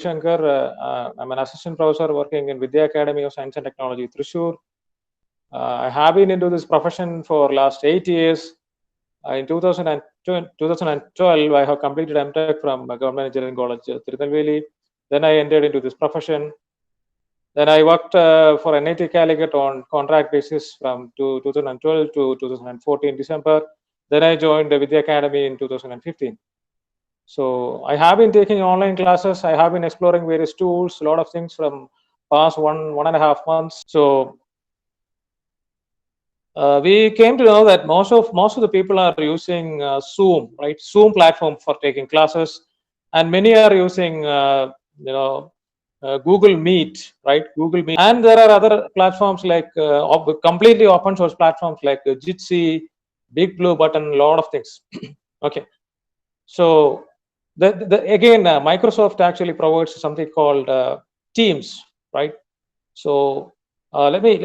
Shankar. I'm an assistant professor working in Vidya Academy of Science and Technology, Thrissur. I have been into this profession for last 8 years. In 2012, I have completed MTech from Government Engineering College, Tirunelveli. Then I entered into this profession. Then I worked for NIT Calicut on contract basis from 2012 to 2014 December. Then I joined the Vidya Academy in 2015. So I have been taking online classes. I have been exploring various tools, a lot of things from past 1.5 months. So we came to know that most of the people are using Zoom, right? Zoom platform for taking classes, and many are using Google Meet, right? Google Meet, and there are other platforms like completely open source platforms like Jitsi, Big Blue Button, a lot of things. Okay, so again, Microsoft actually provides something called Teams, right? So let me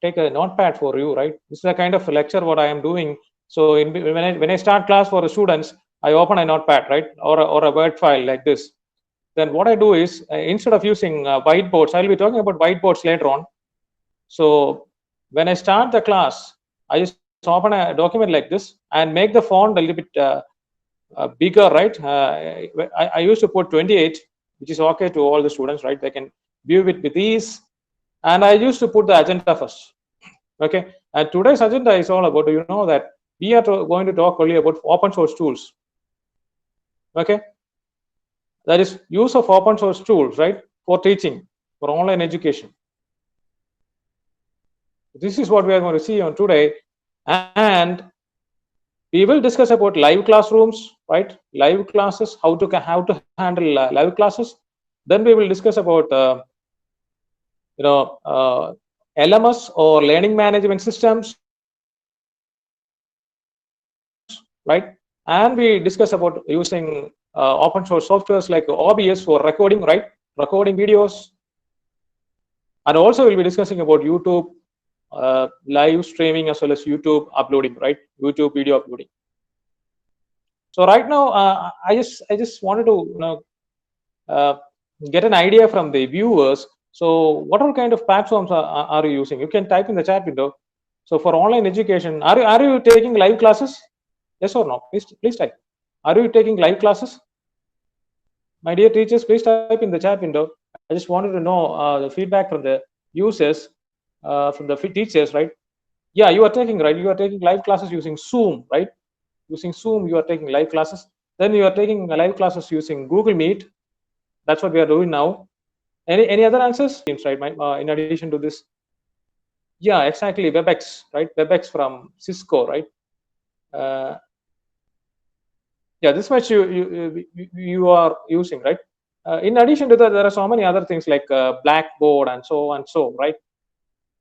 take a notepad for you, right? This is a kind of lecture what I am doing. So when I start class for the students, I open a notepad, right, or a Word file like this. Then what I do is instead of using whiteboards, I'll be talking about whiteboards later on. So when I start the class, I just open a document like this and make the font a little bit bigger, right? I used to put 28, which is okay to all the students, right? They can view it with ease. And I used to put the agenda first. Okay. And today's agenda is all about, you know, that we are going to talk only about open source tools. Okay. That is use of open source tools, right? For teaching, for online education. This is what we are going to see on today. And we will discuss about live classrooms, right? Live classes, how to handle live classes. Then we will discuss about LMS or learning management systems, right? And we discuss about using open source softwares like OBS for recording, right? Recording videos. And also we'll be discussing about YouTube live streaming as well as YouTube uploading, right? YouTube video uploading. So right now, I just wanted to get an idea from the viewers. So what all kind of platforms are you using? You can type in the chat window. So for online education, are you taking live classes? Yes or no? Please type. Are you taking live classes? My dear teachers, please type in the chat window. I just wanted to know the feedback from the users, from the teachers, right? Yeah, you are taking, right? You are taking live classes using Zoom, right? Using Zoom, you are taking live classes. Then you are taking live classes using Google Meet. That's what we are doing now. Any other answers? Right? In addition to this, yeah, exactly. WebEx, right? WebEx from Cisco, right? Yeah, this much you are using, right? In addition to that, there are so many other things like Blackboard and so on, so right.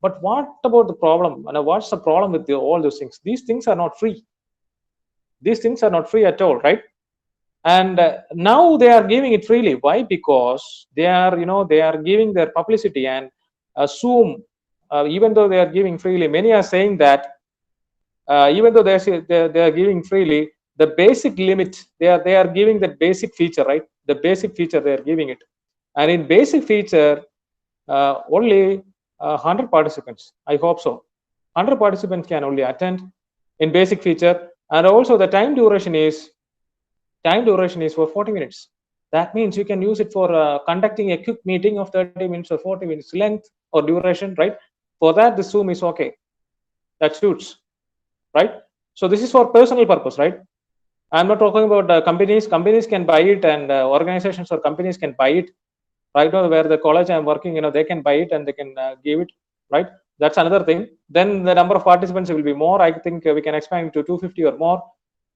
But what about the problem? What's the problem with all those things? These things are not free. These things are not free at all, right? And now they are giving it freely. Why? Because they are giving their publicity and Zoom. Even though they are giving freely, many are saying that even though they are giving freely, the basic limit they are giving that basic feature, right? The basic feature they are giving it, and in basic feature only 100 participants. I hope so. 100 participants can only attend in basic feature, and also the time duration is for 40 minutes. That means you can use it for conducting a quick meeting of 30 minutes or 40 minutes length or duration, right? For that, the Zoom is okay. That suits, right? So this is for personal purpose, right? I'm not talking about companies. Companies can buy it, and organizations or companies can buy it. Right now, where the college I'm working, they can buy it and they can give it, right? That's another thing. Then the number of participants will be more. I think we can expand to 250 or more.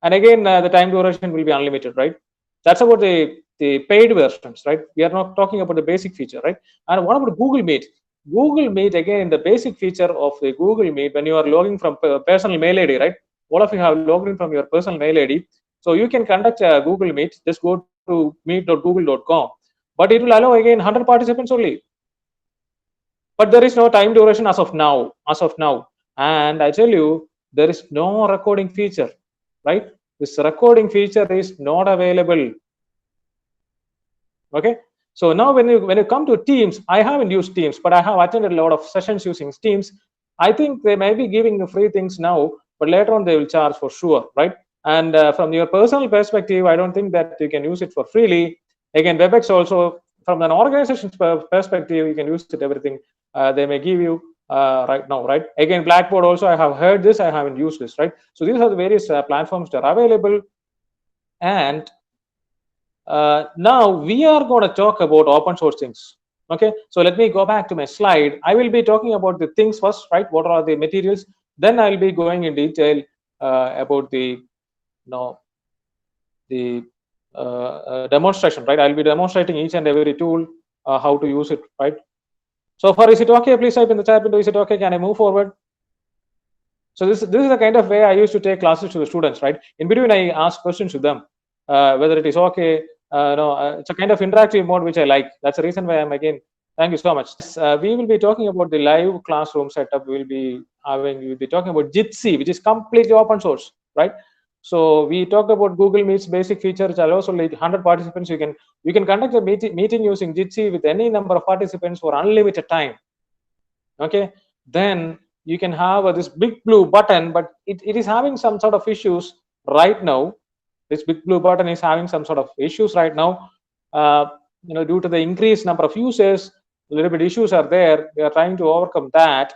And again, the time duration will be unlimited, right? That's about the paid versions, right? We are not talking about the basic feature, right? And what about Google Meet? Google Meet, again, the basic feature of the Google Meet, when you are logging from personal mail ID, right? All of you have logged in from your personal mail ID. So you can conduct a Google Meet. Just go to meet.google.com. But it will allow again 100 participants only. But there is no time duration as of now. And I tell you, there is no recording feature, right? This recording feature is not available. Okay. So now when you come to Teams, I haven't used Teams, but I have attended a lot of sessions using Teams. I think they may be giving the free things now, but later on they will charge for sure, right? And from your personal perspective, I don't think that you can use it for freely. Again, WebEx also, from an organization's perspective, you can use it everything they may give you right now, right? Again, Blackboard also, I have heard this, I haven't used this, right? So these are the various platforms that are available. And now we are going to talk about open source things. Okay, so let me go back to my slide. I will be talking about the things first, right? What are the materials? Then I'll be going in detail about the the demonstration, right? I'll be demonstrating each and every tool, how to use it, right? So far, is it okay? Please type in the chat window. Is it okay? Can I move forward? So this is the kind of way I used to take classes to the students, right? In between, I ask questions to them, whether it is okay. It's a kind of interactive mode which I like. That's the reason why I'm again. Thank you so much. We will be talking about the live classroom setup. We'll be talking about Jitsi, which is completely open source, right? So we talked about Google Meet's basic features. I'll also lead 100 participants. You can conduct a meeting using Jitsi with any number of participants for unlimited time. Okay, then you can have this big blue button, but it is having some sort of issues right now. This big blue button is having some sort of issues right now. Due to the increased number of users, a little bit issues are there. We are trying to overcome that.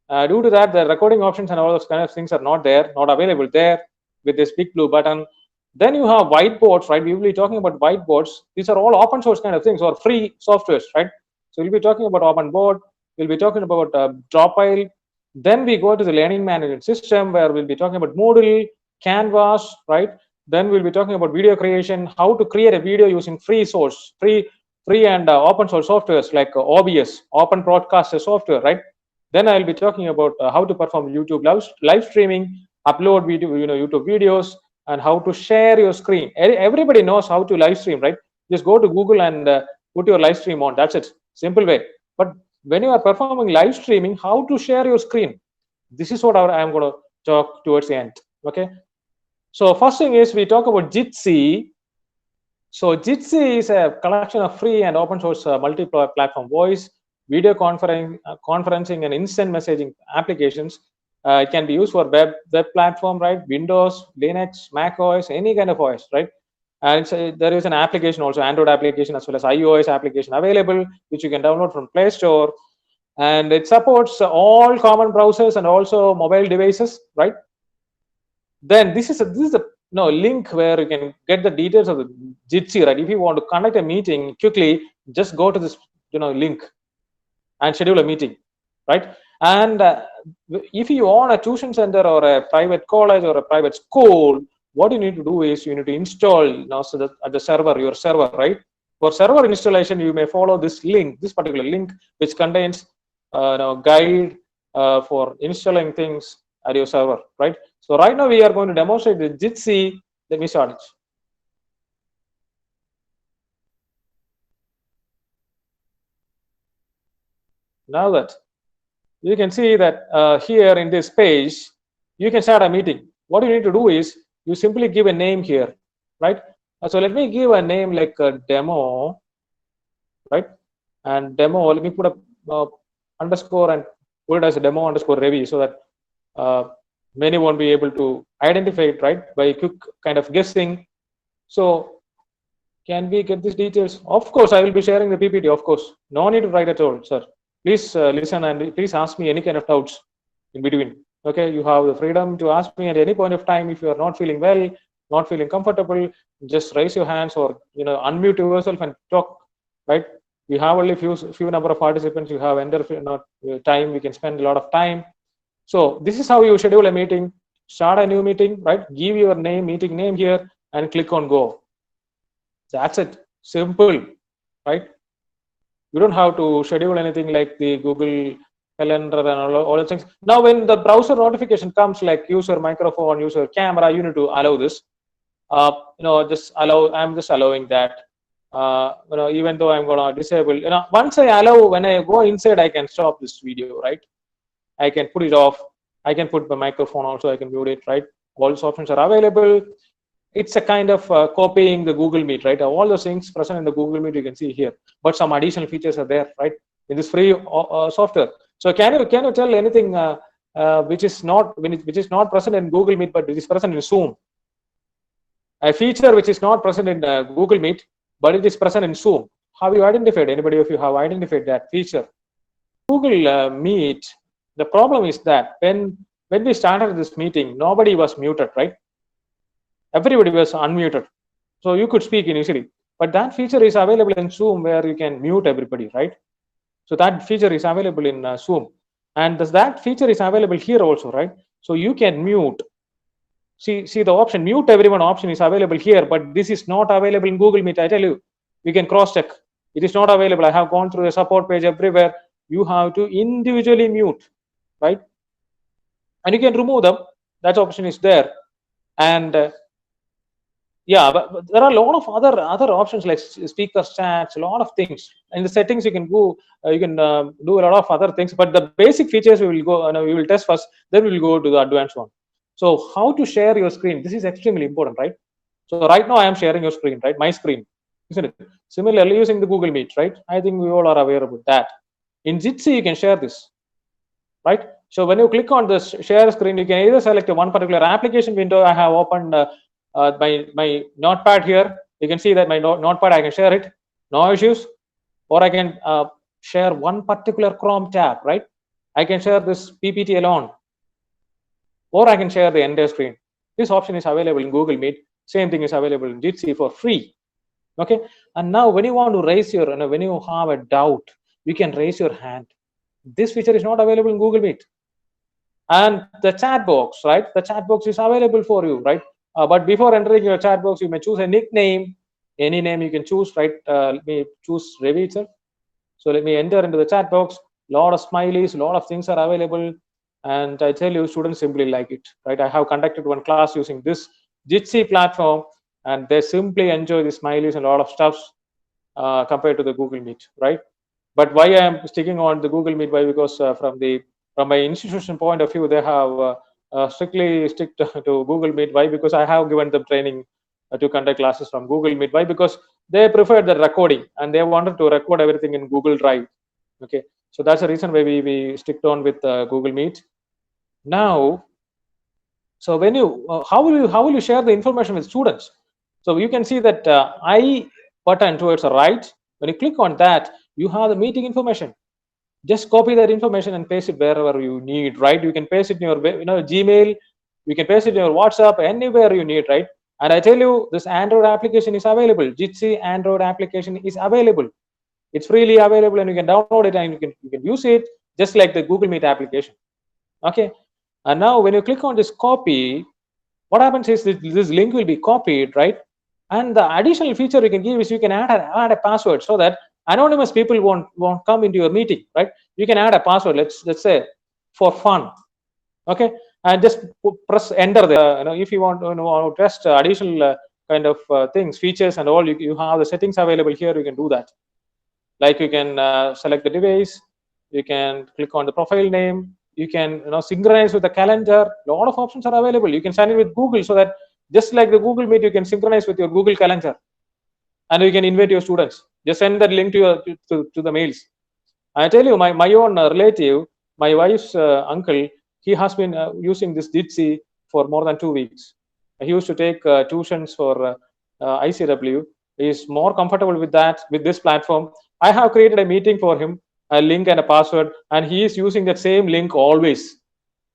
Due to that, the recording options and all those kind of things are not available there with this big blue button. Then you have whiteboards, right? We will be talking about whiteboards. These are all open source kind of things or free softwares, right? So we'll be talking about OpenBoard. We'll be talking about Dropile. Then we go to the learning management system where we'll be talking about Moodle, Canvas, right? Then we'll be talking about video creation, how to create a video using free and open source softwares like OBS, Open Broadcaster software, right? Then I'll be talking about how to perform YouTube live streaming, upload video, YouTube videos, and how to share your screen. Everybody knows how to live stream, right? Just go to Google and put your live stream on. That's it. Simple way. But when you are performing live streaming, how to share your screen? This is what I'm going to talk towards the end. Okay. So first thing is we talk about Jitsi. So Jitsi is a collection of free and open source multi-platform voice, video conferencing, and instant messaging applications. It can be used for web platform, right? Windows, Linux, Mac OS, any kind of OS, right? And there is an application also, Android application as well as iOS application available, which you can download from Play Store. And it supports all common browsers and also mobile devices, right? Then this is a link where you can get the details of the Jitsi, right? If you want to conduct a meeting quickly, just go to this link and schedule a meeting, right? And if you own a tuition center or a private college or a private school, what you need to do is you need to install at the server, your server, right? For server installation, you may follow this link, this particular link, which contains guide for installing things at your server, right? So right now we are going to demonstrate the Jitsi. Let me start it. Now that you can see that here in this page, you can start a meeting. What you need to do is you simply give a name here, right? So let me give a name like a demo, right? And demo, let me put a underscore and put it as a demo underscore Ravi so that many won't be able to identify it, right? By quick kind of guessing. So can we get these details? Of course, I will be sharing the PPT, of course. No need to write at all, sir. Please listen and please ask me any kind of doubts in between. Okay, you have the freedom to ask me at any point of time. If you are not feeling well, not feeling comfortable, just raise your hands or unmute yourself and talk, right? We have only few number of participants. You have enough time. We can spend a lot of time. So this is how you schedule a meeting. Start a new meeting, right? Give your name, meeting name here, and click on go. That's it. Simple, right? You don't have to schedule anything like the Google Calendar and all those things. Now, when the browser notification comes, like user microphone, user camera, you need to allow this. Just allow. I'm just allowing that. Even though I'm gonna disable. Once I allow, when I go inside, I can stop this video, right? I can put it off. I can put the microphone also. I can mute it, right? All these options are available. it's a kind of copying the Google Meet, right? All those things present in the Google Meet you can see here, but some additional features are there, right, in this free software. So can you tell anything which is not present in Google Meet but it is present in Zoom? A feature which is not present in Google Meet but it is present in Zoom. Have you identified? Anybody of you have identified that feature? Google Meet. The problem is that when we started this meeting, nobody was muted, right? Everybody was unmuted, so you could speak initially. But that feature is available in Zoom where you can mute everybody, right? So that feature is available in Zoom, and that feature is available here also, right? So you can mute. See the option mute everyone option is available here, but this is not available in Google Meet. I tell you, we can cross check. It is not available. I have gone through the support page everywhere. You have to individually mute, right? And you can remove them. That option is there, and yeah, but there are a lot of other options like speaker chats, a lot of things. In the settings, you can go, you can do a lot of other things. But the basic features we will go, we will test first. Then we will go to the advanced one. So how to share your screen? This is extremely important, right? So right now I am sharing your screen, right? My screen, isn't it? Similarly, using the Google Meet, right? I think we all are aware about that. In Jitsi, you can share this, right? So when you click on this share screen, you can either select one particular application window. I have opened my notepad here. You can see that my notepad, I can share it, no issues. Or I can share one particular Chrome tab, right? I can share this PPT alone, or I can share the entire screen. This option is available in Google Meet. Same thing is available in Jitsi for free. Okay. And now when you want to raise your, when you have a doubt, you can raise your hand. This feature is not available in Google Meet. And the chat box, right? The chat box is available for you, right? But before entering your chat box, you may choose a nickname, any name you can choose, right? Let me choose Ravi itself. So let me enter into the chat box. Lot of smileys, a lot of things are available, and I tell you, students simply like it, right? I have conducted one class using this Jitsi platform, and they simply enjoy the smileys and a lot of stuffs compared to the Google Meet, right? But why I am sticking on the Google Meet? Why? Because from my institution point of view, they have strictly stick to Google Meet. Why? Because I have given them training to conduct classes from Google Meet. Why? Because they prefer the recording and they wanted to record everything in Google Drive. Okay, so that's the reason why we stick on with Google Meet. Now, so when you how will you share the information with students? So you can see that I button towards the right. When you click on that, you have the meeting information. Just copy that information and paste it wherever you need, right? You can paste it in your Gmail, you can paste it in your WhatsApp, anywhere you need, right? And I tell you, this Android application is available. Jitsi Android application is available. It's freely available, and you can download it and you can use it just like the Google Meet application. Okay. And now when you click on this copy, what happens is this link will be copied, right? And the additional feature you can give is you can add a password so that anonymous people won't come into your meeting, right? You can add a password. Let's say for fun, okay, and just press enter there. If you want to test additional kind of things, features, and all, you have the settings available here. You can do that. Like you can select the device, you can click on the profile name, you can synchronize with the calendar. A lot of options are available. You can sign in with Google, so that just like the Google Meet, you can synchronize with your Google Calendar, and you can invite your students. Just send that link to the mails. I tell you, my own relative, my wife's uncle, he has been using this Jitsi for more than 2 weeks. He used to take tuitions for ICW. He is more comfortable with that, with this platform. I have created a meeting for him, a link and a password, and he is using that same link always.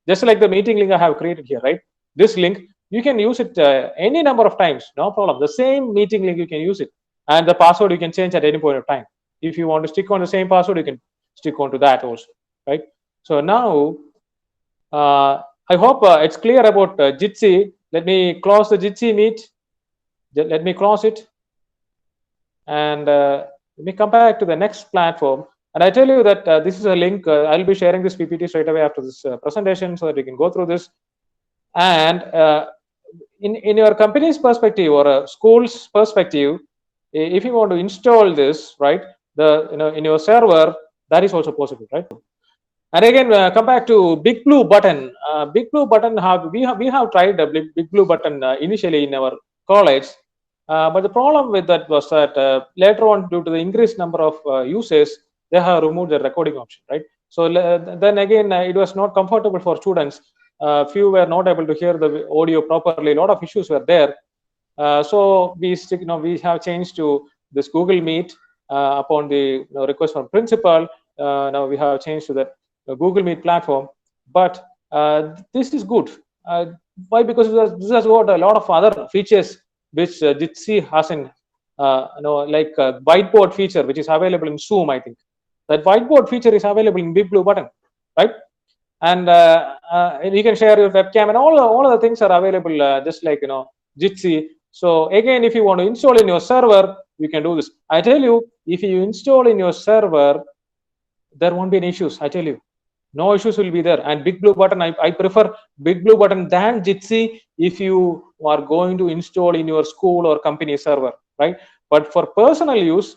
Just like the meeting link I have created here, right? This link, you can use it any number of times, no problem. The same meeting link, you can use it. And the password you can change at any point of time. If you want to stick on the same password, you can stick on to that also, right? So now, I hope it's clear about Jitsi. Let me close the Jitsi Meet. Let me close it. And let me come back to the next platform. And I tell you that this is a link. I'll be sharing this PPT straight away after this presentation so that you can go through this. And in your company's perspective or a school's perspective, if you want to install this, right, in your server, that is also possible, right? And again, come back to Big Blue Button. Big Blue Button we have tried the Big Blue Button initially in our college. But the problem with that was that later on, due to the increased number of users, they have removed the recording option, right? So then again, it was not comfortable for students. Few were not able to hear the audio properly. A lot of issues were there. So we have changed to this Google Meet upon the request from principal. Now we have changed to that Google Meet platform. But this is good. Why? Because this has got a lot of other features which Jitsi hasn't. Like whiteboard feature, which is available in Zoom. I think that whiteboard feature is available in Big Blue Button, right? And you can share your webcam, and all of the things are available, just like Jitsi. So again, if you want to install in your server, you can do this. I tell you, if you install in your server, there won't be any issues. I tell you, no issues will be there. And Big Blue Button, I prefer Big Blue Button than Jitsi if you are going to install in your school or company server, right? But for personal use,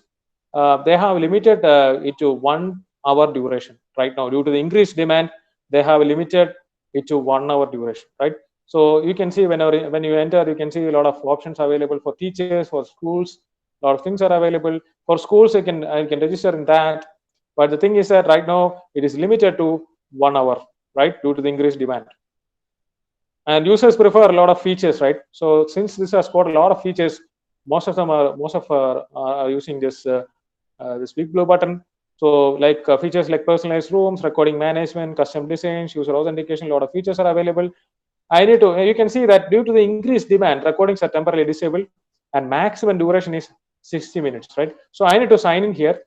they have limited it to 1 hour duration right now. Due to the increased demand, they have limited it to 1 hour duration, right? So you can see when you enter, you can see a lot of options available for teachers, for schools. A lot of things are available for schools. You can register in that. But the thing is that right now it is limited to 1 hour, right? Due to the increased demand. And users prefer a lot of features, right? So since this has got a lot of features, most of are using this this Big Blue Button. So like features like personalized rooms, recording management, custom designs, user authentication, a lot of features are available. You can see that due to the increased demand, recordings are temporarily disabled and maximum duration is 60 minutes, right? So I need to sign in here,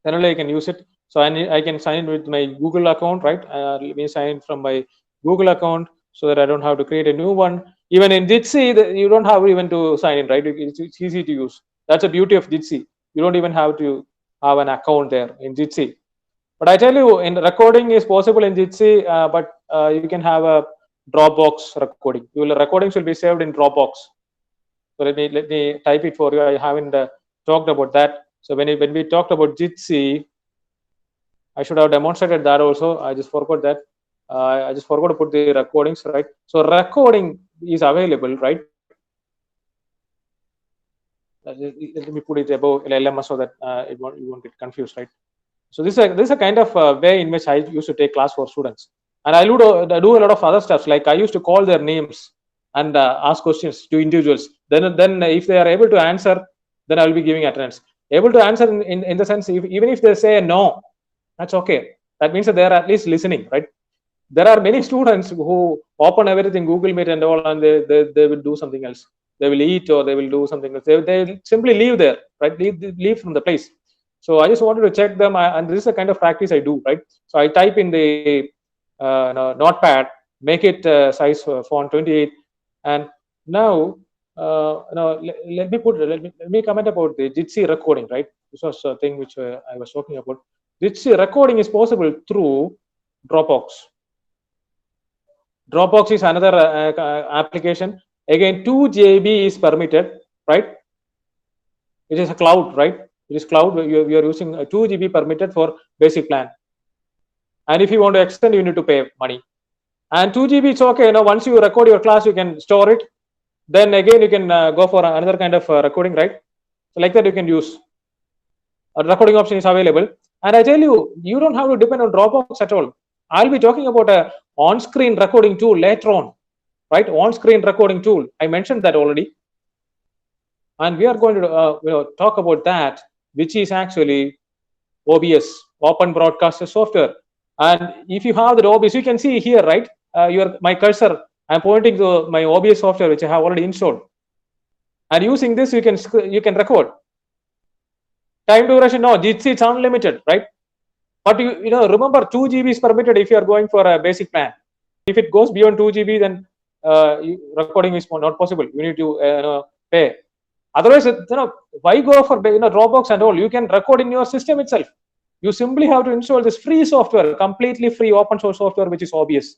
then only I can use it. So I can sign in with my Google account, right? Let me sign in from my Google account so that I don't have to create a new one. Even in Jitsi, you don't have even to sign in, right? It's easy to use. That's the beauty of Jitsi. You don't even have to have an account there in Jitsi. But I tell you, in recording is possible in Jitsi, but you can have a Dropbox recording. Recordings will be saved in Dropbox. So let me type it for you. I haven't talked about that. So when we talked about Jitsi, I should have demonstrated that also. I just forgot that. I just forgot to put the recordings, right? So recording is available, right? Let me put it above LMS so that you won't get confused, right? So this is a kind of way in which I used to take class for students. And I do a lot of other stuff. Like I used to call their names and ask questions to individuals. Then if they are able to answer, then I will be giving attendance. Able to answer in the sense, even if they say no, that's okay. That means that they are at least listening, right? There are many students who open everything, Google Meet and all, and they will do something else. They will eat or they will do something else. They simply leave there, right? Leave from the place. So I just wanted to check them, and this is the kind of practice I do, right? So I type in the notepad, make it size font 28, and now let me comment about the Jitsi recording, right? This was a thing which I was talking about. Jitsi recording is possible through Dropbox. Dropbox is another application. Again, 2 GB is permitted, right? It is a cloud, right? It is cloud. You are using 2 GB permitted for basic plan. And if you want to extend, you need to pay money. And 2 GB is okay. Once you record your class, you can store it. Then again, you can go for another kind of recording, right? So like that, you can use. A recording option is available. And I tell you, you don't have to depend on Dropbox at all. I'll be talking about a on-screen recording tool later on, right? On-screen recording tool. I mentioned that already. And we are going to talk about that, which is actually OBS, Open Broadcaster Software. And if you have the OBS, you can see here, right? My cursor, I'm pointing to my OBS software, which I have already installed. And using this, you can record. Time duration, no, it's unlimited, right? But remember, 2 GB is permitted if you are going for a basic plan. If it goes beyond 2 GB, then recording is not possible. You need to pay. Otherwise, why go for Dropbox and all? You can record in your system itself. You simply have to install this free software, completely free open source software, which is OBS,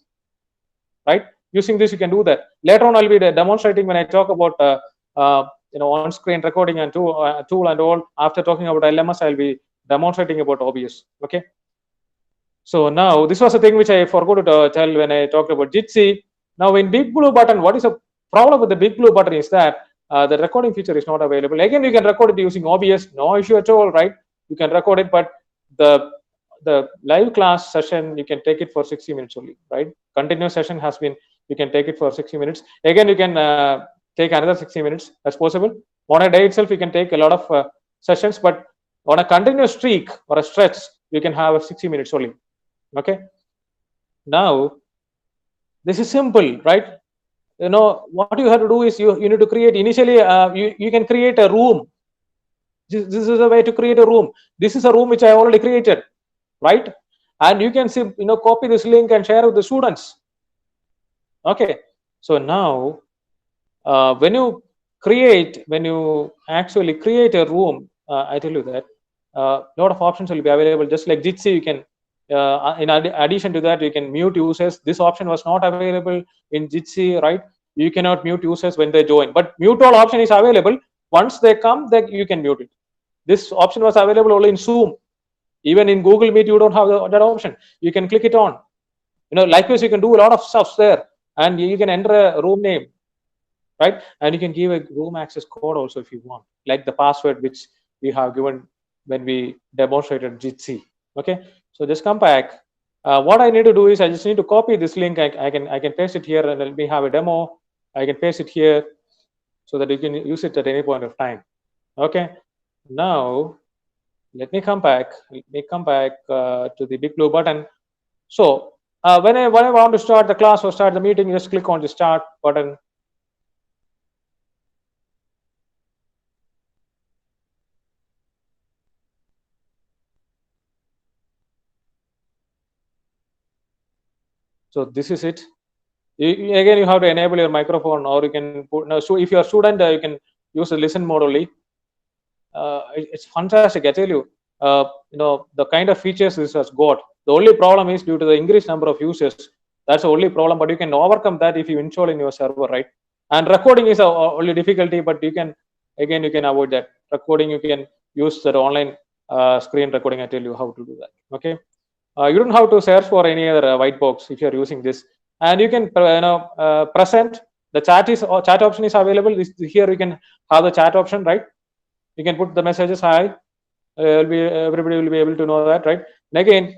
right? Using this, you can do that. Later on, I'll be demonstrating when I talk about on-screen recording and tool and all. After talking about LMS, I'll be demonstrating about OBS. Okay. So now this was a thing which I forgot to tell when I talked about Jitsi. Now in Big Blue Button, what is the problem with the Big Blue Button is that the recording feature is not available. Again, you can record it using OBS, no issue at all, right? You can record it, but the live class session, you can take it for 60 minutes only, right? Continuous session has been, you can take it for 60 minutes. Again, you can take another 60 minutes. That's possible. On a day itself, you can take a lot of sessions, but on a continuous streak or a stretch, you can have 60 minutes only. Okay. Now, this is simple, right? You know, what you have to do is you need to create initially, you can create a room. This is a way to create a room. This is a room which I already created, right? And you can see, copy this link and share with the students. Okay. So now, when you actually create a room, I tell you that a lot of options will be available. Just like Jitsi, you can, in addition to that, you can mute users. This option was not available in Jitsi, right? You cannot mute users when they join, but mute all option is available. Once they come, then you can mute it. This option was available only in Zoom. Even in Google Meet, you don't have that option. You can click it on. Likewise, you can do a lot of stuff there, and you can enter a room name, right? And you can give a room access code also if you want, like the password which we have given when we demonstrated Jitsi. Okay, so just come back. What I need to do is I just need to copy this link. I can paste it here, and let me have a demo. I can paste it here so that you can use it at any point of time. Okay, now let me come back. Let me come back to the big blue button. So when I want to start the class or start the meeting, just click on the start button. So this is it. Again, you have to enable your microphone, or you can put. No, so if you're a student, you can use the listen mode only. It's fantastic, I tell you. The kind of features this has got. The only problem is due to the increased number of users. That's the only problem, but you can overcome that if you install in your server, right? And recording is only difficulty, but you can avoid that. Recording, you can use that online screen recording. I tell you how to do that. Okay. You don't have to search for any other white box if you're using this, and you can present the chat option is available. Here you can have the chat option, right? You can put the messages. Hi, everybody will be able to know that, right? And again,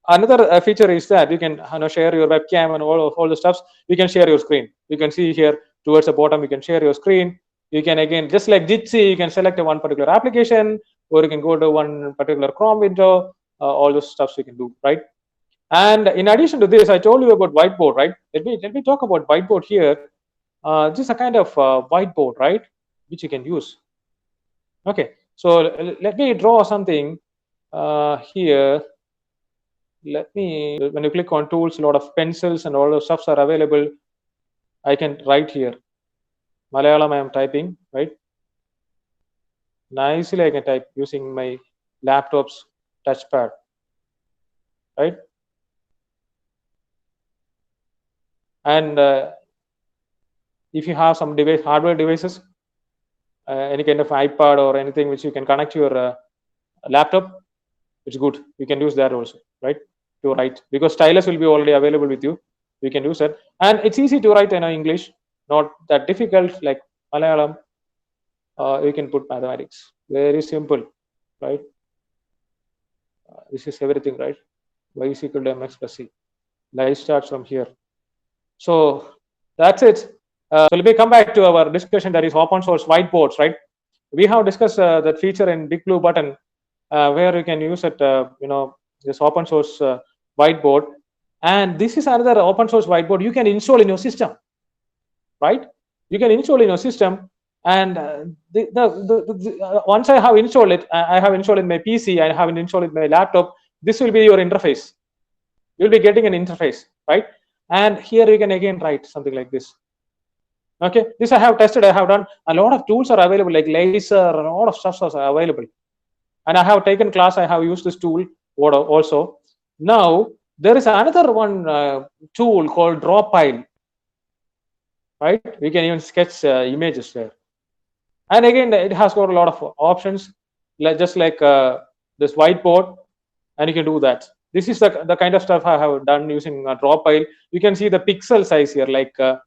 another feature is that you can share your webcam and all the stuffs. You can share your screen. You can see here towards the bottom. You can share your screen. You can, again, just like Jitsi, you can select one particular application, or you can go to one particular Chrome window. All those stuffs you can do, right? And in addition to this, I told you about whiteboard, right? Let me talk about whiteboard here. This is a kind of whiteboard, right, which you can use. Okay, so let me draw something here. When you click on tools, a lot of pencils and all those stuffs are available. I can write here. Malayalam I am typing, right? Nicely I can type using my laptop's touchpad, right? And if you have some hardware devices, any kind of iPad or anything which you can connect to your laptop, it's good. You can use that also, right, to write, because stylus will be already available with you. You can use that, and it's easy to write in English, not that difficult like Malayalam. You can put mathematics, very simple, right? This is everything, right? Y is equal to mx plus c. Life starts from here. So that's it. So let me come back to our discussion, that is open source whiteboards, right? We have discussed that feature in Big Blue Button, where you can use it, this open source whiteboard. And this is another open source whiteboard you can install in your system, right? You can install in your system, and once I have installed it, I have installed in my PC, I have installed in my laptop. This will be your interface. You'll be getting an interface, right? And here you can again write something like this. Okay, this I have tested. I have done a lot of tools are available, like laser, and a lot of stuff are available. And I have taken class. I have used this tool also. Now there is another one tool called Drawpile, right? We can even sketch images there. And again, it has got a lot of options, just like this whiteboard, and you can do that. This is the kind of stuff I have done using Drawpile. You can see the pixel size here, like a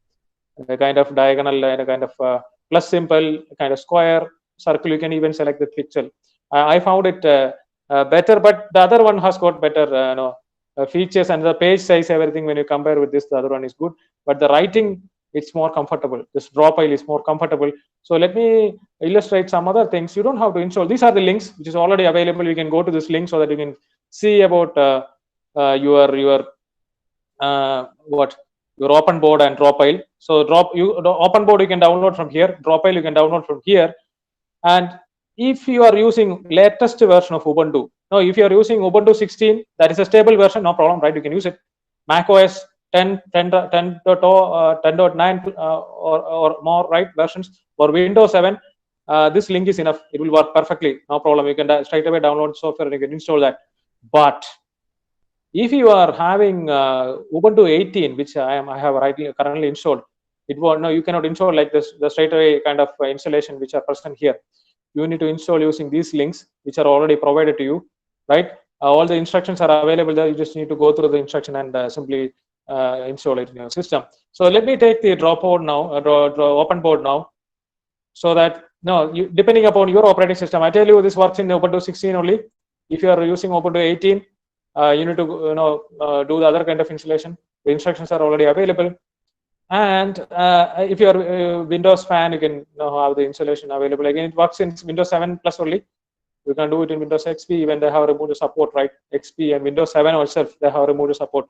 kind of diagonal and a kind of plus symbol, kind of square, circle. You can even select the pixel. I found it better, but the other one has got better features, and the page size, everything. When you compare with this, the other one is good, but the writing, it's more comfortable. This Dropile is more comfortable. So let me illustrate some other things. You don't have to install. These are the links which is already available. You can go to this link so that you can see about your open board and Dropile. So the open board you can download from here. Dropile you can download from here. And if you are using latest version of Ubuntu, no, if you are using Ubuntu 16, that is a stable version, no problem, right? You can use it. Mac OS 10.9 or more, right, versions. For Windows 7, this link is enough. It will work perfectly, no problem. You can straight away download software and you can install that. But if you are having Ubuntu 18, which I have currently installed, it will no, you cannot install like this the straight away kind of installation which are present here. You need to install using these links which are already provided to you, right? All the instructions are available there. You just need to go through the instruction and simply install it in your system. So let me take the open board now, so that depending upon your operating system, I tell you this works in Ubuntu 16 only. If you are using Ubuntu 18, you need to do the other kind of installation. The instructions are already available. And if you are Windows fan, you can have the installation available. Again, it works in Windows 7 plus only. You can do it in Windows XP. Even they have removed the support, right? XP and Windows 7 also, they have removed the support.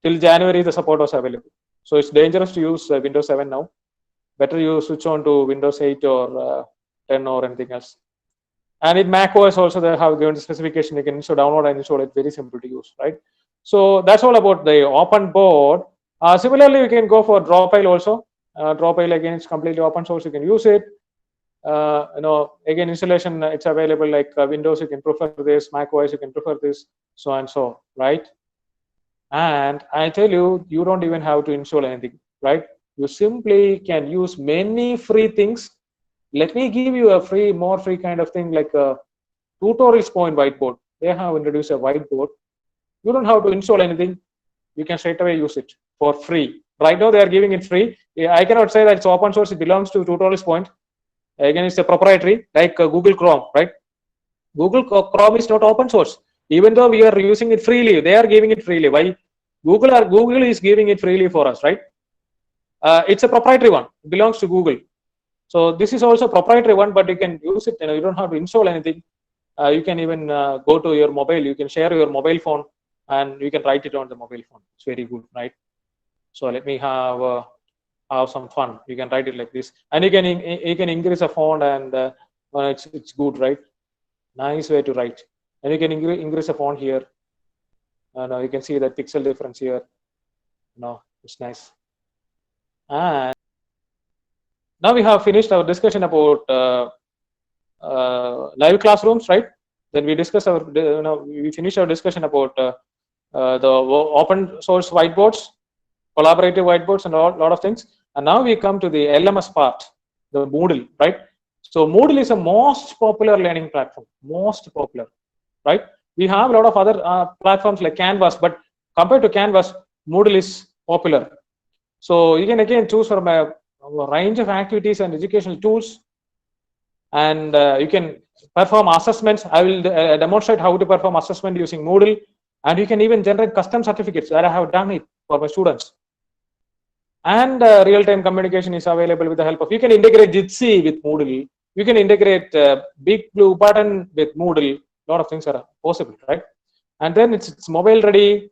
Till January, the support was available. So it's dangerous to use Windows 7 now. Better you switch on to Windows 8 or 10 or anything else. And in Mac OS also, they have given the specification. You can download and install it. Very simple to use, right? So that's all about the open board. Similarly, you can go for Dropile also. Dropile, again, it's completely open source. You can use it. Again, installation, it's available like Windows, you can prefer this, Mac OS, you can prefer this, so and so, right? And I tell you, you don't even have to install anything, right? You simply can use many free things. Let me give you a more free kind of thing, like a Tutorials Point whiteboard. They have introduced a whiteboard. You don't have to install anything. You can straight away use it for free. Right now, they are giving it free. I cannot say that it's open source. It belongs to Tutorials Point. Again, it's a proprietary, like Google Chrome, right? Google Chrome is not open source. Even though we are using it freely, they are giving it freely. Why? Google is giving it freely for us, right? It's a proprietary one. It belongs to Google. So this is also a proprietary one, but you can use it. You don't have to install anything. You can even go to your mobile. You can share your mobile phone, and you can write it on the mobile phone. It's very good, right? So let me have some fun. You can write it like this, and you can increase a font, and it's good, right? Nice way to write. And you can increase a font here. Now you can see that pixel difference here. No, it's nice. And now we have finished our discussion about live classrooms, right? Then we discussed we finished our discussion about the open source whiteboards, collaborative whiteboards, and a lot of things. And now we come to the LMS part, the Moodle, right? So Moodle is a most popular learning platform, most popular, right? We have a lot of other platforms like Canvas, but compared to Canvas, Moodle is popular. So you can again choose from a range of activities and educational tools, and you can perform assessments. I will demonstrate how to perform assessment using Moodle, and you can even generate custom certificates that I have done it for my students. And real-time communication is available with the help of, you can integrate Jitsi with Moodle. You can integrate Big Blue Button with Moodle. A lot of things are possible, right? And then it's mobile ready.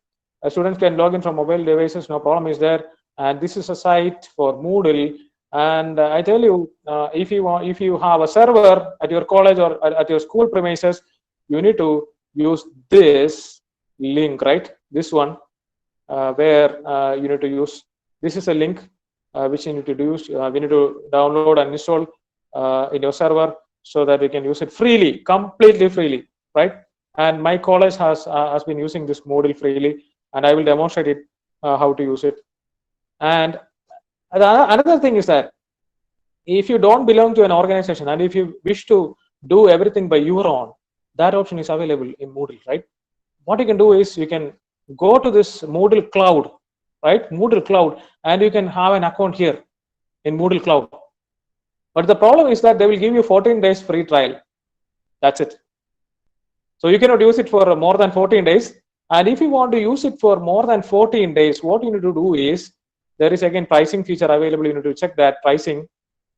Students can log in from mobile devices. No problem is there. And this is a site for Moodle. And I tell you, if you have a server at your college or at your school premises, you need to use this link, right? This one, where you need to use. This is a link which you need to use. We need to download and install in your server so that you can use it freely, completely freely, right? And my college has been using this Moodle freely, and I will demonstrate it how to use it. And another thing is that if you don't belong to an organization and if you wish to do everything by your own, that option is available in Moodle, right? What you can do is you can go to this Moodle Cloud, right? Moodle Cloud, and you can have an account here in Moodle Cloud. But the problem is that they will give you 14 days free trial. That's it. So you cannot use it for more than 14 days. And if you want to use it for more than 14 days, what you need to do is, there is again pricing feature available. You need to check that pricing.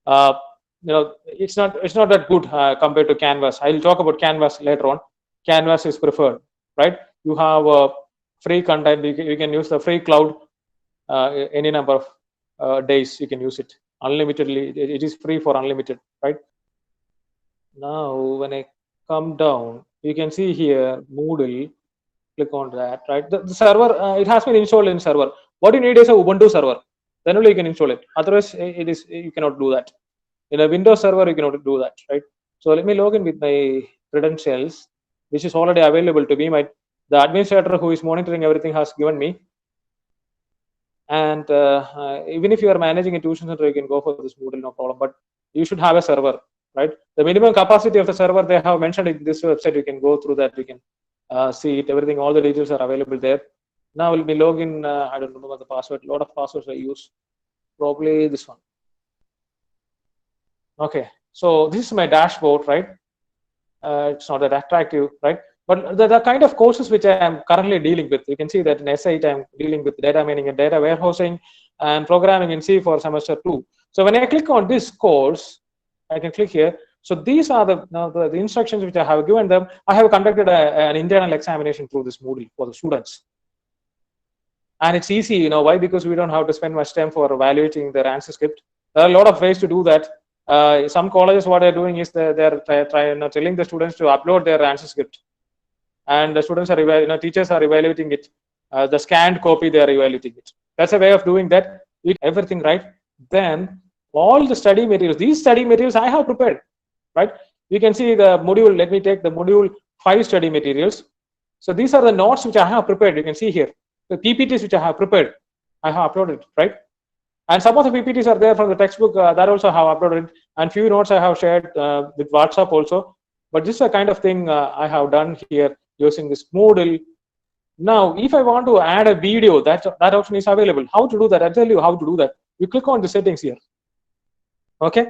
It's not that good compared to Canvas. I'll talk about Canvas later on. Canvas is preferred, right? You have free content. You can use the free cloud any number of days. You can use it unlimitedly. It is free for unlimited, right? Now, when I come down, you can see here Moodle. Click on that, right? The server, it has been installed in server. What you need is a Ubuntu server. Then only you can install it. Otherwise, you cannot do that. In a Windows server, you cannot do that, right? So let me log in with my credentials, which is already available to me. The administrator who is monitoring everything has given me. And even if you are managing a tuition center, you can go for this Moodle, no problem. But you should have a server, right? The minimum capacity of the server they have mentioned in this website. You can go through that. You can see it. Everything, all the details are available there. Now let me log in. I don't know the password. A lot of passwords I use. Probably this one. Okay, so this is my dashboard, right? It's not that attractive, right? But the kind of courses which I am currently dealing with, you can see that in S8 I'm dealing with data mining and data warehousing and programming in C for semester 2. So when I click on this course, I can click here. So these are the instructions which I have given them. I have conducted an internal examination through this Moodle for the students. And it's easy, you know why? Because we don't have to spend much time for evaluating their answer script. There are a lot of ways to do that. Some colleges, what they're doing is they're telling the students to upload their answer script, and the students are, teachers are evaluating it. The scanned copy, they are evaluating it. That's a way of doing that. Everything right. Then all the study materials, these study materials I have prepared, right? You can see the module. Let me take the module 5 study materials. So these are the notes which I have prepared. You can see here the PPTs which I have prepared. I have uploaded, right? And some of the PPTs are there from the textbook that also have uploaded, and few notes I have shared with WhatsApp also. But this is a kind of thing I have done here using this Moodle. Now, if I want to add a video, that option is available. How to do that? I'll tell you how to do that. You click on the settings here. Okay.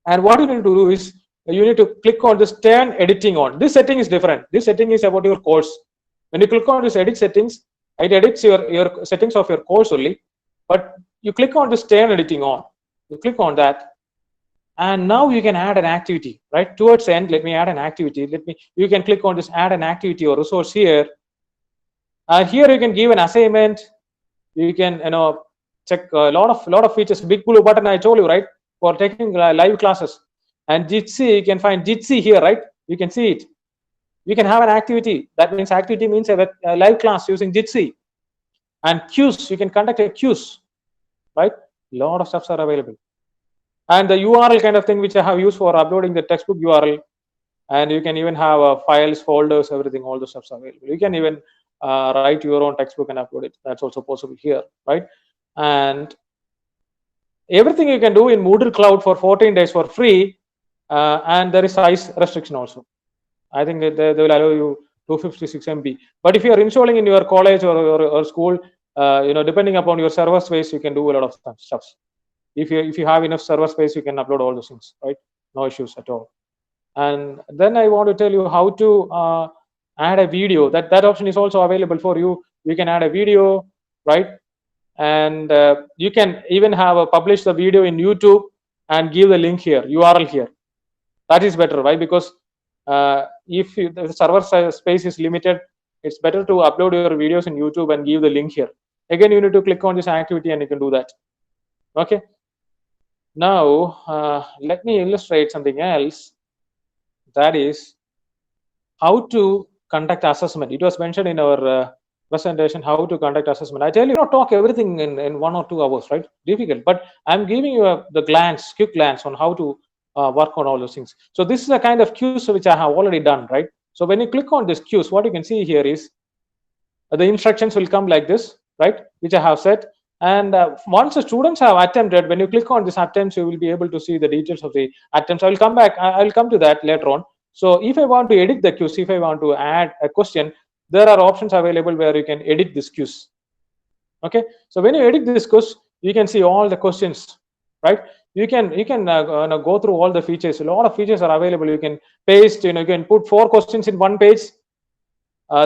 And what you need to do is you need to click on this turn editing on. This setting is different. This setting is about your course. When you click on this edit settings, it edits your settings of your course only. But you click on this turn editing on. You click on that. And now you can add an activity, right? Towards the end, let me add an activity. You can click on this add an activity or resource here. Here you can give an assignment. You can, check a lot of features. Big blue button I told you, right? For taking live classes. And Jitsi, you can find Jitsi here, right? You can see it. You can have an activity. That means activity means a live class using Jitsi. And quiz, you can conduct a quiz, right? A lot of stuffs are available. And the URL kind of thing which I have used for uploading the textbook URL. And you can even have files, folders, everything, all the stuffs available. You can even write your own textbook and upload it. That's also possible here, right? And everything you can do in Moodle Cloud for 14 days for free. And there is size restriction also. I think they will allow you 256 MB. But if you are installing in your college or school, depending upon your server space, you can do a lot of stuff. If you have enough server space, you can upload all those things, right? No issues at all. And then I want to tell you how to add a video. That option is also available for you. You can add a video, right? And you can even have publish the video in YouTube and give the link here, URL here. That is better. Why? Because if the server space is limited, it's better to upload your videos in YouTube and give the link here. Again, you need to click on this activity and you can do that. Okay. Now, let me illustrate something else. That is how to conduct assessment. It was mentioned in our presentation how to conduct assessment. I tell you, not talk everything in 1 or 2 hours, right? Difficult. But I'm giving you the quick glance on how to work on all those things. So this is a kind of quiz which I have already done, right? So when you click on this quiz, what you can see here is the instructions will come like this, right? Which I have set. And once the students have attempted, when you click on this attempts, you will be able to see the details of the attempts. I will come back. I will come to that later on. So if I want to edit the quiz, if I want to add a question, there are options available where you can edit this quiz. Okay. So when you edit this quiz, you can see all the questions, right? you can go through all the features. A lot of features are available. You can paste, you can put 4 questions in one page.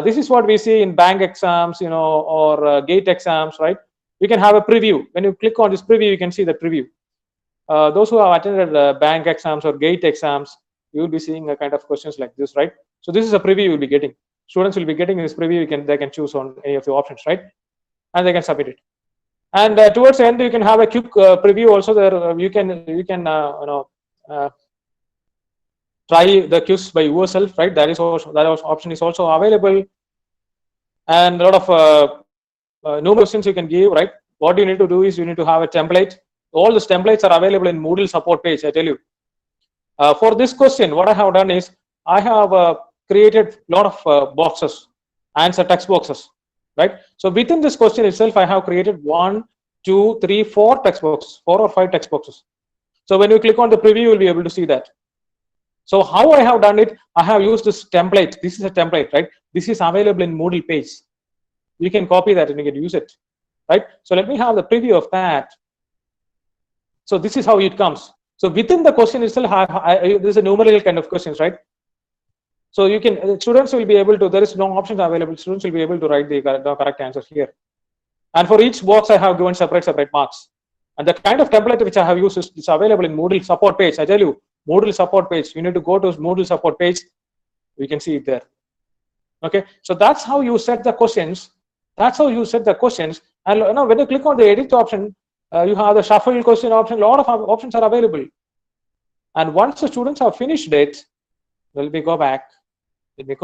This is what we see in bank exams, or gate exams, right? You can have a preview. When you click on this preview, you can see the preview. Those who have attended bank exams or gate exams, you will be seeing a kind of questions like this, right? So this is a preview you'll be getting. Students will be getting this preview. They can choose on any of the options, right? And they can submit it. And towards the end, you can have a quick preview also. There you can try the quiz by yourself, right? That option is also available. And a lot of numerous questions you can give, right? What you need to do is you need to have a template. All these templates are available in Moodle support page, I tell you. For this question, what I have done is I have created a lot of boxes, answer text boxes, right? So within this question itself, I have created 1, 2, 3, 4 text boxes, 4 or 5 text boxes. So when you click on the preview, you will be able to see that. So how I have done it, I have used this template. This is a template, right? This is available in Moodle page. You can copy that and you can use it, right? So let me have the preview of that. So this is how it comes. So within the question itself, there's a numerical kind of questions, right? So you can, students will be able to, there is no options available. Students will be able to write the correct answer here. And for each box, I have given separate marks. And the kind of template which I have used is available in Moodle support page. I tell you, Moodle support page. You need to go to Moodle support page. We can see it there. Okay, so that's how you set the questions. That's how you set the questions. And when you click on the edit option, you have the shuffle question option. A lot of options are available. And once the students have finished it, let me go back. In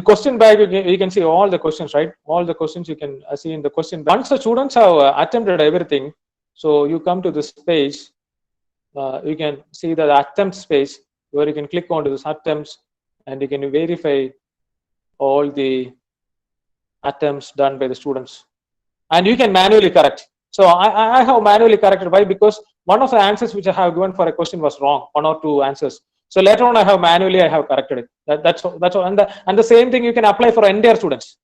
question bag, you can see all the questions, right? All the questions you can see in the question bag. Once the students have attempted everything, so you come to this page, you can see the attempts page where you can click onto this attempts and you can verify all the attempts done by the students. And you can manually correct. So I have manually corrected. Why? Because one of the answers which I have given for a question was wrong, 1 or 2 answers. So later on, I have corrected it. That's all. And the same thing you can apply for entire students.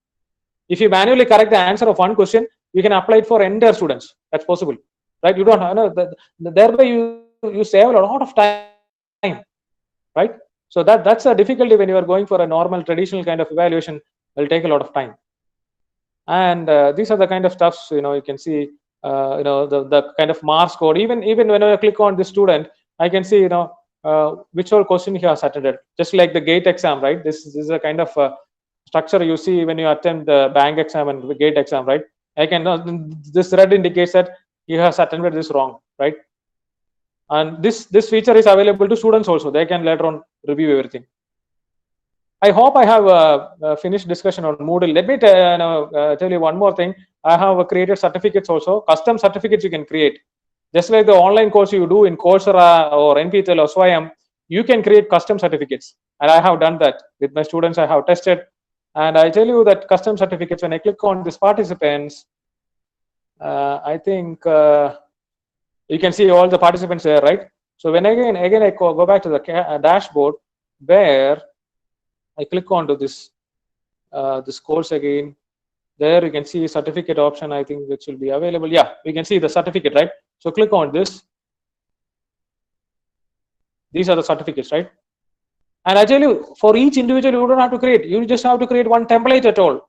If you manually correct the answer of one question, you can apply it for entire students. That's possible, right? You don't thereby you save a lot of time, right? So that's a difficulty when you are going for a normal traditional kind of evaluation. Will take a lot of time. And these are the kind of stuffs, you can see, the kind of marks code. Even when I click on the student, I can see, which all question he has attended. Just like the gate exam, right? This is a kind of structure you see when you attempt the bank exam and the gate exam, right? I can this red indicates that he has attended this wrong, right? And this feature is available to students also. They can later on review everything. I hope I have finished discussion on Moodle. Let me tell you one more thing. I have created certificates also. Custom certificates you can create. Just like the online course you do in Coursera or NPTEL or SWAYAM, you can create custom certificates. And I have done that with my students. I have tested. And I tell you that custom certificates, when I click on these participants, I think you can see all the participants there, right? So when again I go back to the dashboard, where I click onto this course again. There you can see certificate option, I think, which will be available. Yeah, you can see the certificate, right? So click on this. These are the certificates, right? And I tell you, for each individual, you don't have to create. You just have to create one template at all.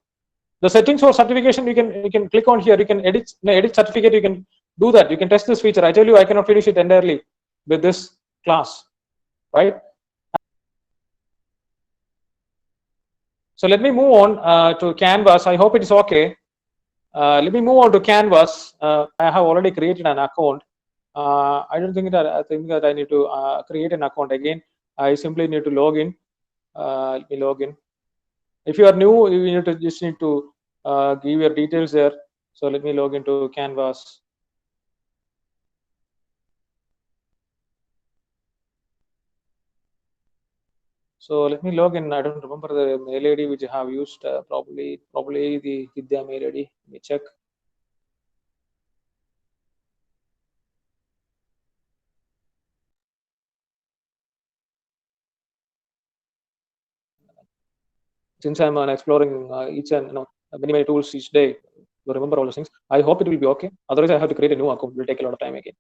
The settings for certification, you can click on here. You can edit certificate. You can do that. You can test this feature. I tell you, I cannot finish it entirely with this class, right? So let me move on to Canvas. I hope it is okay. Let me move on to Canvas. I have already created an account. I don't think that I need to create an account again. I simply need to log in. Let me log in. If you are new, you just need to give your details there. So let me log into Canvas. So let me log in. I don't remember the mail ID which I have used. Probably the Vidya mail ID. Let me check. Since I'm exploring each and many tools each day, to remember all those things. I hope it will be okay. Otherwise, I have to create a new account. It will take a lot of time again.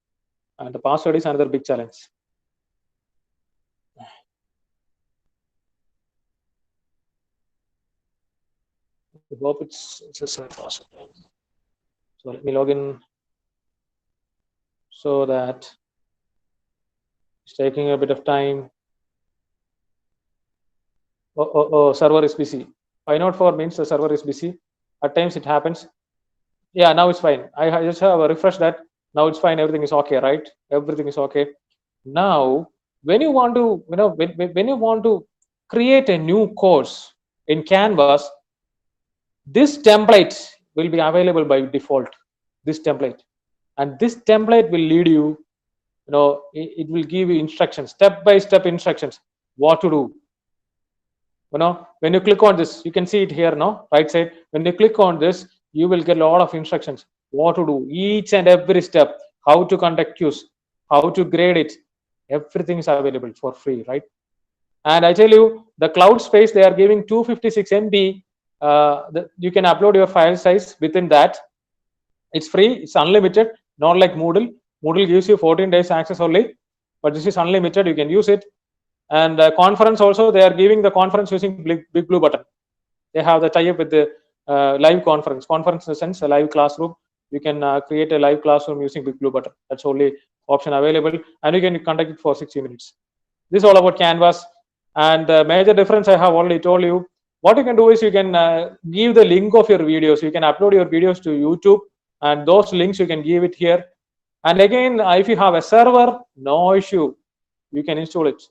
And the password is another big challenge. I hope it's the same password. So let me log in so that it's taking a bit of time. Oh, server is busy. 504 means the server is busy. At times it happens. Yeah, now it's fine. I just have a refresh that. Now it's fine. Everything is okay, right? Everything is okay. Now, when you want to, when you want to create a new course in Canvas, this template will be available by default. This template, and this template will lead you. It will give you instructions, step-by-step instructions, what to do. When you click on this, you can see it here now, right side. When you click on this, you will get a lot of instructions, what to do, each and every step, how to conduct queues, how to grade it. Everything is available for free, right? And I tell you, the cloud space, they are giving 256 MB. You can upload your file size within that. It's free, it's unlimited, not like Moodle. Moodle gives you 14 days access only, but this is unlimited, you can use it. And conference also, they are giving the conference using Big Blue Button. They have the tie-up with the live conference in the sense a live classroom. You can create a live classroom using Big Blue Button. That's only option available, and you can conduct it for 60 minutes. This is all about Canvas. And the major difference I have already told you. What you can do is you can give the link of your videos. You can upload your videos to YouTube, and those links you can give it here. And again, if you have a server, no issue, you can install it,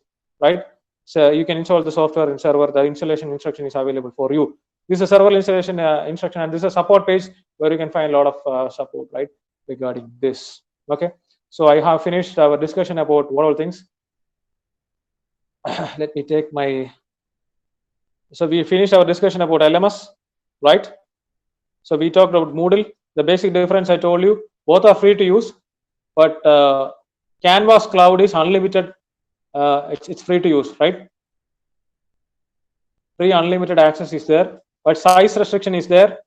right? So you can install the software and server. The installation instruction is available for you. This is a server installation instruction, and this is a support page where you can find a lot of support, right, regarding this. Okay, so I have finished our discussion about what all things. Let me take my. So we finished our discussion about LMS, right? So we talked about Moodle. The basic difference I told you, both are free to use, but Canvas Cloud is unlimited. It's free to use, right? Free unlimited access is there, but size restriction is there.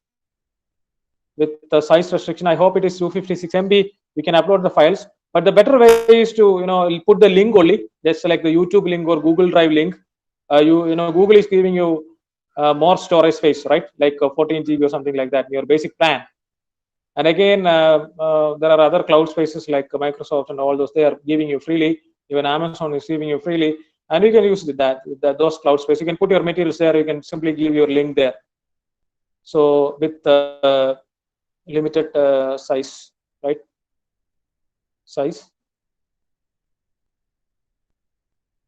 With the size restriction, I hope it is 256 MB. We can upload the files, but the better way is to put the link only, just like the YouTube link or Google Drive link. Google is giving you more storage space, right? Like 14 GB or something like that, your basic plan. And again, there are other cloud spaces like Microsoft and all those. They are giving you freely. Even Amazon is giving you freely, and you can use those cloud space. You can put your materials there. You can simply give your link there. So with limited size, right? Size.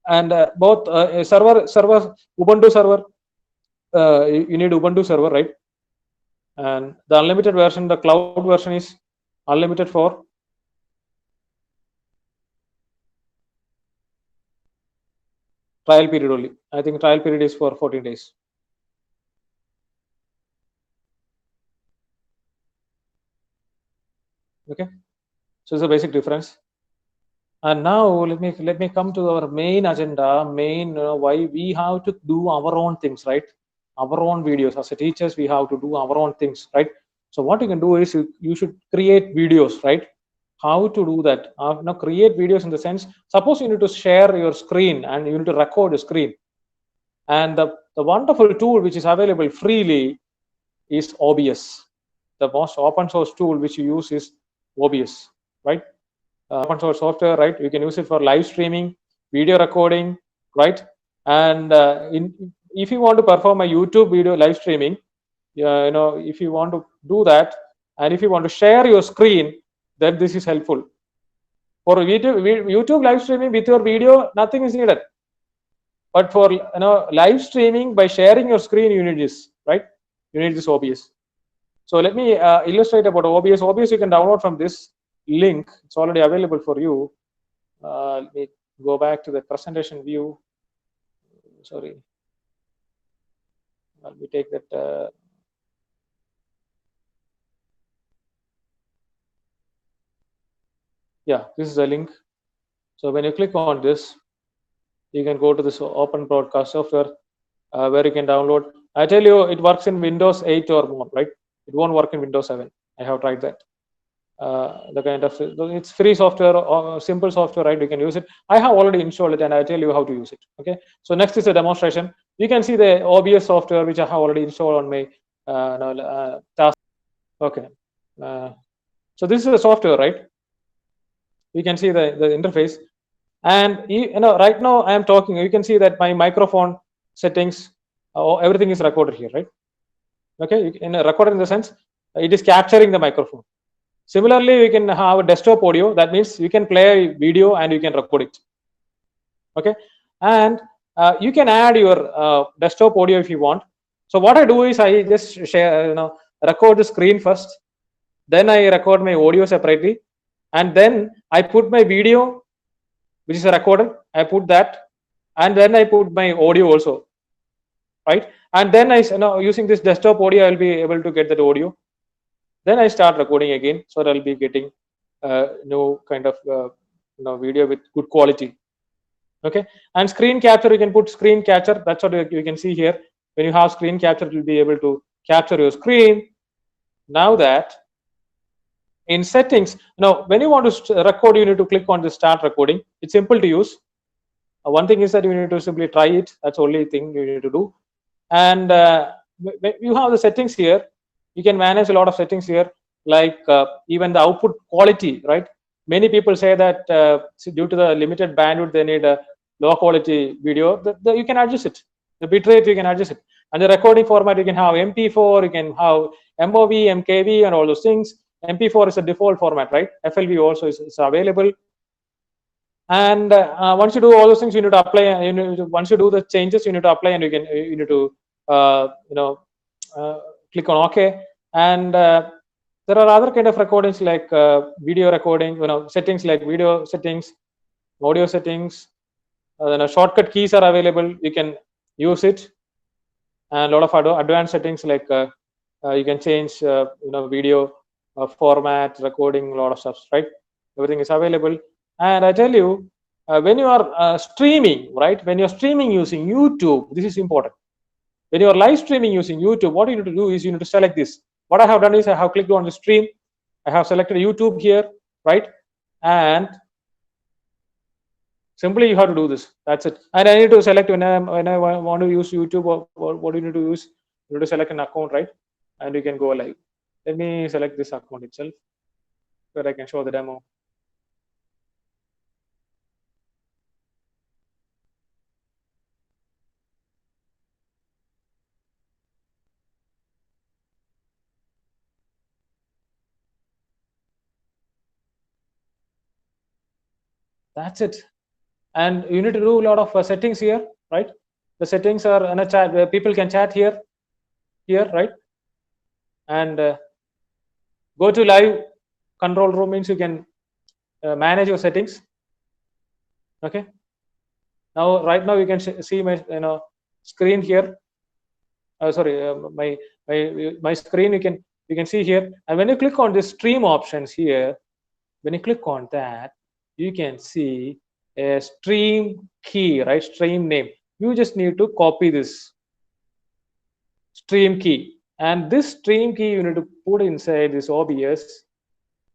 And both server Ubuntu server, you need Ubuntu server, right? And the unlimited version, the cloud version, is unlimited for trial period only. I think trial period is for 14 days. Okay, so it's a basic difference. And now let me come to our main agenda. Why we have to do our own things, right? Our own videos. As a teachers, we have to do our own things, right? So what you can do is you should create videos, right? How to do that? Create videos in the sense, suppose you need to share your screen and you need to record your screen. And the wonderful tool which is available freely is OBS. The most open source tool which you use is OBS, right? Open source software, right? You can use it for live streaming, video recording, right? And if you want to perform a YouTube video live streaming, if you want to do that, and if you want to share your screen, then this is helpful. For YouTube live streaming with your video, nothing is needed. But for live streaming by sharing your screen, you need this, right? You need this OBS. So let me illustrate about OBS. OBS you can download from this link. It's already available for you. Let me go back to the presentation view. Sorry. Let me take that. Yeah, this is a link. So when you click on this, you can go to this open broadcast software where you can download. I tell you, it works in Windows 8 or more, right? It won't work in Windows 7. I have tried that. The kind of, it's free software or simple software, right? You can use it. I have already installed it and I tell you how to use it. Okay. So next is a demonstration. You can see the OBS software which I have already installed on my task. Okay. So this is the software, right? You can see the interface, and right now I am talking. You can see that my microphone settings, everything is recorded here, right? Okay, in a recorded in the sense it is capturing the microphone. Similarly, we can have a desktop audio. That means you can play a video and you can record it. Okay, and you can add your desktop audio if you want. So what I do is I just share, record the screen first, then I record my audio separately, and then I put my video, which is recorded. I put that, and then I put my audio also, right? And then using this desktop audio, I'll be able to get that audio. Then I start recording again, so I'll be getting new kind of video with good quality. Okay, and screen capture, you can put screen capture. That's what you can see here. When you have screen capture, you'll be able to capture your screen. Now that in settings, now when you want to record, you need to click on the start recording. It's simple to use. One thing is that you need to simply try it. That's the only thing you need to do. And you have the settings here. You can manage a lot of settings here, like even the output quality, right? Many people say that due to the limited bandwidth, they need a low quality video. You can adjust it. The bitrate, you can adjust it. And the recording format, you can have MP4, you can have MOV, MKV, and all those things. MP4 is a default format, right? FLV also is available. And once you do all those things, you need to apply. Once you do the changes, you need to apply, and you need to click on OK. And there are other kind of recordings like video recording, settings like video settings, audio settings. Shortcut keys are available. You can use it, and a lot of advanced settings like you can change video format, recording, a lot of stuff, right? Everything is available. And I tell you, when you are streaming, right? When you're streaming using YouTube, this is important. When you are live streaming using YouTube, what you need to do is you need to select this. What I have done is I have clicked on the stream. I have selected YouTube here, right? And simply you have to do this. That's it. And I need to select when I want to use YouTube, or what do you need to use? You need to select an account, right? And you can go live. Let me select this account itself, where I can show the demo. That's it. And you need to do a lot of settings here, right? The settings are in a chat where people can chat here, right? And go to live control room means you can manage your settings. Okay. Now, right now you can see my screen here. Sorry, my screen. You can see here. And when you click on the stream options here, when you click on that, you can see a stream key, right? Stream name. You just need to copy this stream key, and this stream key you need to put inside this OBS.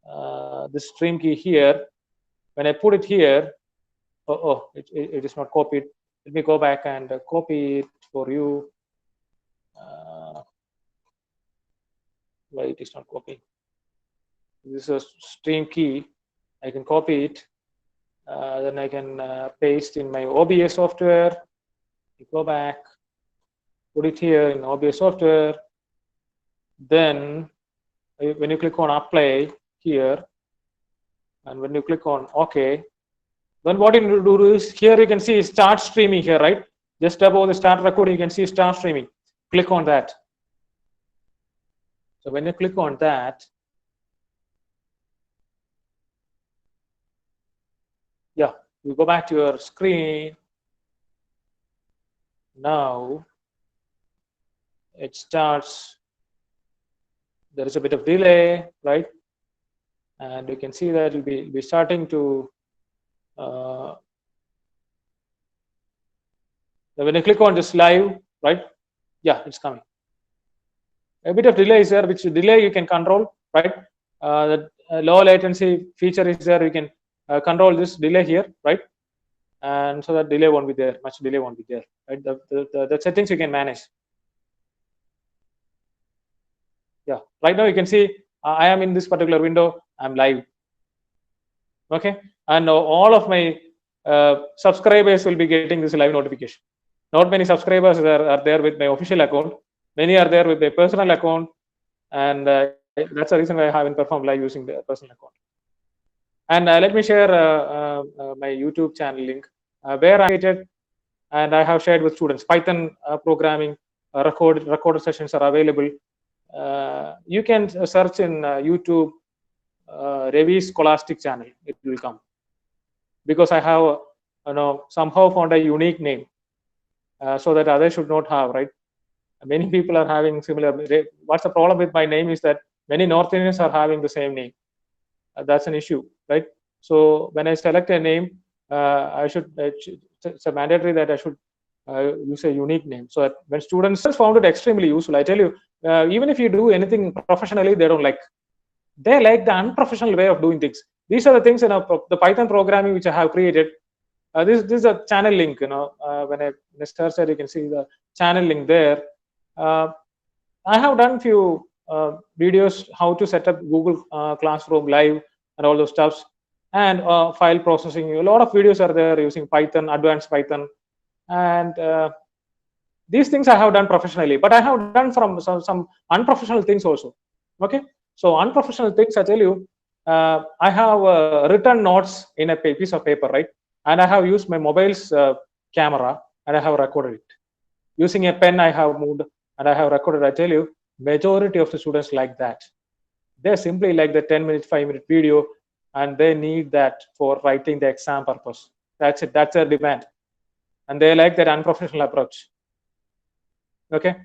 The stream key here. When I put it here, it is not copied. Let me go back and copy it for you. Why it is not copied? This is a stream key. I can copy it. Then I can paste in my OBS software. Go back, put it here in OBS software. Then when you click on apply here, and when you click on OK, then what you need to do is here you can see start streaming here, right? Just above the start recording, you can see start streaming. Click on that. So when you click on that, yeah, you go back to your screen. Now it starts. There is a bit of delay, right? And you can see that it will be starting to. When you click on this live, right? Yeah, it's coming. a bit of delay is there, which delay you can control, right? The low latency feature is there. You can control this delay here, right? And so that delay won't be there, much delay won't be there, right? The settings you can manage. Yeah, right now you can see I am in this particular window, I'm live. Okay, and all of my subscribers will be getting this live notification. Not many subscribers are there with my official account. Many are there with their personal account, and that's the reason why I haven't performed live using the personal account. And let me share my YouTube channel link where I created, and I have shared with students. Python programming recorded sessions are available. You can search in YouTube Ravi's Scholastic channel. It will come, because I have somehow found a unique name, so that others should not have, right? Many people are having similar. What's the problem with my name is that many North Indians are having the same name. That's an issue, right? So when I select a name, I should it's a mandatory that I should use a unique name, so that when students found it extremely useful. I tell you, even if you do anything professionally, they don't like. They like the unprofessional way of doing things. These are the things, the Python programming which I have created. This is a channel link. When I search it, you can see the channel link there. I have done few videos how to set up Google Classroom Live and all those stuffs, and file processing. A lot of videos are there using Python, advanced Python, and these things I have done professionally. But I have done from some unprofessional things also. Okay, so unprofessional things, I tell you, I have written notes in a piece of paper, right? And I have used my mobile's camera, and I have recorded it. Using a pen, I have moved and I have recorded. I tell you, majority of the students like that. They simply like the 10-minute, 5-minute video, and they need that for writing the exam purpose. That's it. That's their demand, and they like that unprofessional approach. Okay.